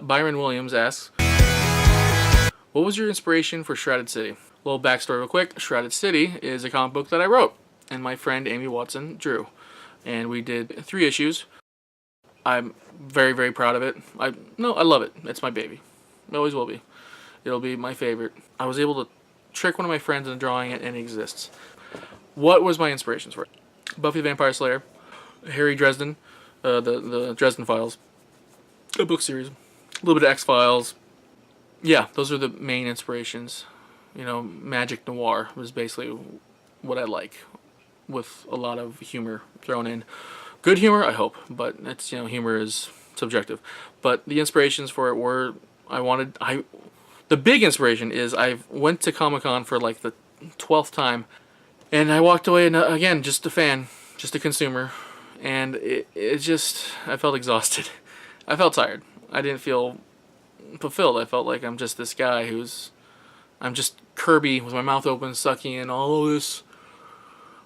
Byron Williams asks, what was your inspiration for Shrouded City? A little backstory real quick. Shrouded City is a comic book that I wrote and my friend Amy Watson drew. And we did 3 issues. I'm very, very proud of it. I love it. It's my baby. It always will be. It'll be my favorite. I was able to trick one of my friends into drawing it, and it exists. What was my inspirations for it? Buffy the Vampire Slayer, Harry Dresden, the Dresden Files, a book series, a little bit of X-Files. Yeah, those are the main inspirations. You know, magic noir was basically what I like, with a lot of humor thrown in. Good humor, I hope, but it's, you know, humor is subjective. But the inspirations for it were, the big inspiration is I went to Comic-Con for like the 12th time, and I walked away, and again, just a fan, just a consumer, and it just, I felt exhausted. I felt tired. I didn't feel fulfilled. I felt like I'm just this guy I'm just Kirby with my mouth open, sucking in all this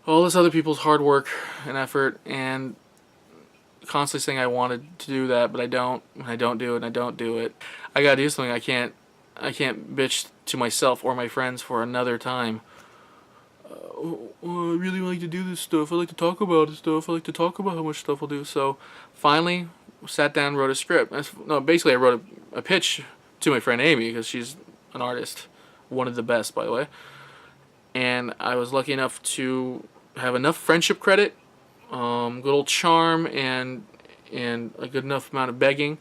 other people's hard work and effort, and constantly saying I wanted to do that, but I don't, and I don't do it, and I don't do it. I gotta do something. I can't bitch to myself or my friends for another time. I really like to do this stuff. I like to talk about this stuff. I like to talk about how much stuff I'll do. So finally sat down and wrote a script. Basically I wrote a pitch to my friend Amy, because she's an artist. One of the best, by the way. And I was lucky enough to have enough friendship credit, good old charm, and a good enough amount of begging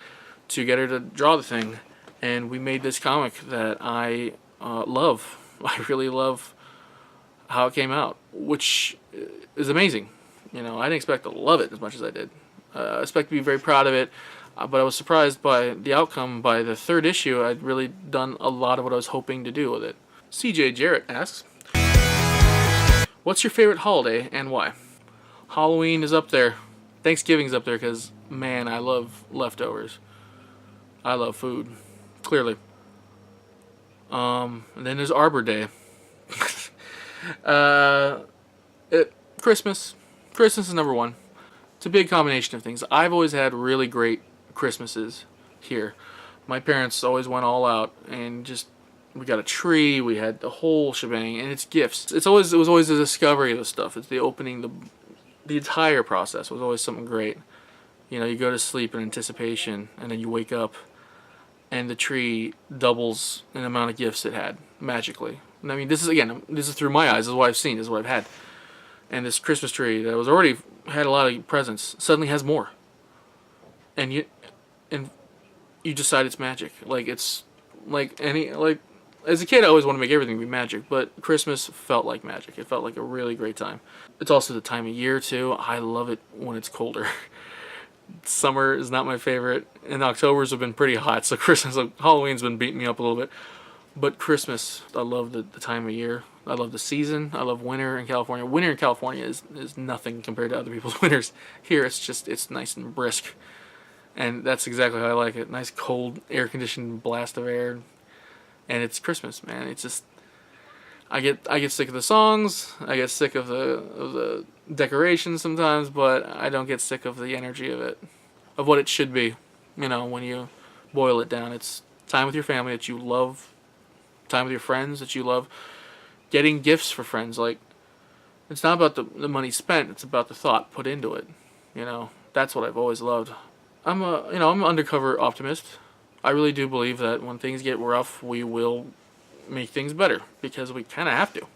to get her to draw the thing. And we made this comic that I love. I really love how it came out, which is amazing. You know, I didn't expect to love it as much as I did. I expect to be very proud of it, but I was surprised by the outcome. By the 3rd issue, I'd really done a lot of what I was hoping to do with it. CJ Jarrett asks, what's your favorite holiday and why? Halloween is up there. Thanksgiving's up there because, man, I love leftovers. I love food, clearly. And then there's Arbor Day. Christmas. Christmas is number 1. It's a big combination of things. I've always had really great Christmases here. My parents always went all out, and we got a tree, we had the whole shebang, and it's gifts. It was always the discovery of the stuff. It's the opening, the entire process was always something great. You know, you go to sleep in anticipation, and then you wake up, and the tree doubles in the amount of gifts it had, magically. And I mean, this is through my eyes. This is what I've seen. This is what I've had. And this Christmas tree that was already had a lot of presents suddenly has more. And you decide it's magic. Like, it's like as a kid, I always want to make everything be magic, but Christmas felt like magic. It felt like a really great time. It's also the time of year too. I love it when it's colder. Summer is not my favorite, and October's have been pretty hot, so Halloween's been beating me up a little bit. But Christmas, I love the time of year. I love the season. I love winter in California. Winter in California is nothing compared to other people's winters. Here, it's nice and brisk. And that's exactly how I like it. Nice, cold, air-conditioned blast of air. And it's Christmas, man. It's just, I get sick of the songs. I get sick of the decorations sometimes, but I don't get sick of the energy of it, of what it should be. You know, when you boil it down, it's time with your family that you love, time with your friends that you love, getting gifts for friends. Like, it's not about the money spent, it's about the thought put into it. You know, that's what I've always loved. I'm an undercover optimist. I really do believe that when things get rough, we will make things better, because we kind of have to.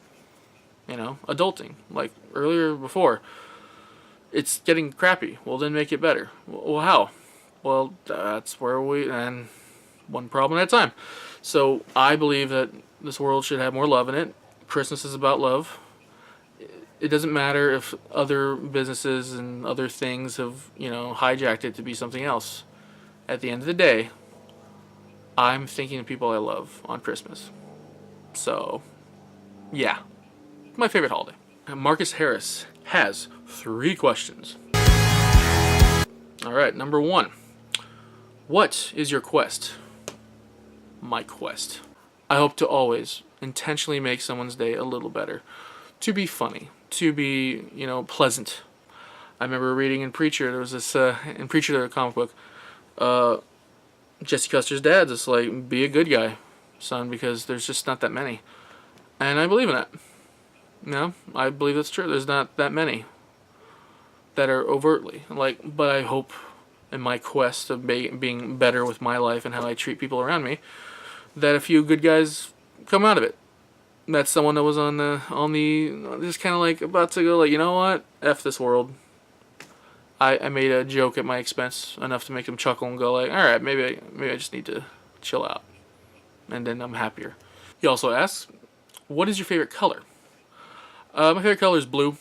You know, adulting, like earlier before, it's getting crappy. Well, then make it better. Well, how? Well, that's where and one problem at a time. So I believe that this world should have more love in it. Christmas is about love. It doesn't matter if other businesses and other things have, hijacked it to be something else. At the end of the day, I'm thinking of people I love on Christmas. So, yeah. My favorite holiday. Marcus Harris has 3 questions. Alright, number 1. What is your quest? My quest. I hope to always intentionally make someone's day a little better. To be funny. To be, pleasant. I remember reading in Preacher, there was this, in Preacher, the comic book, Jesse Custer's dad's. It's like, be a good guy, son, because there's just not that many. And I believe in that. I believe that's true. There's not that many that are overtly like, but I hope in my quest of being better with my life and how I treat people around me, that a few good guys come out of it. That's someone that was on the just kind of like about to go like, you know what, F this world. I made a joke at my expense enough to make them chuckle and go like, all right, maybe I just need to chill out, and then I'm happier. He also asks, what is your favorite color? My favorite color is blue.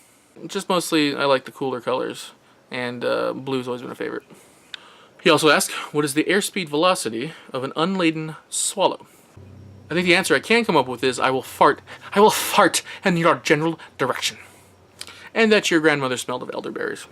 Just mostly I like the cooler colors, and blue's always been a favorite. He also asks, what is the airspeed velocity of an unladen swallow? I think the answer I can come up with is I will fart in your general direction. And that your grandmother smelled of elderberries.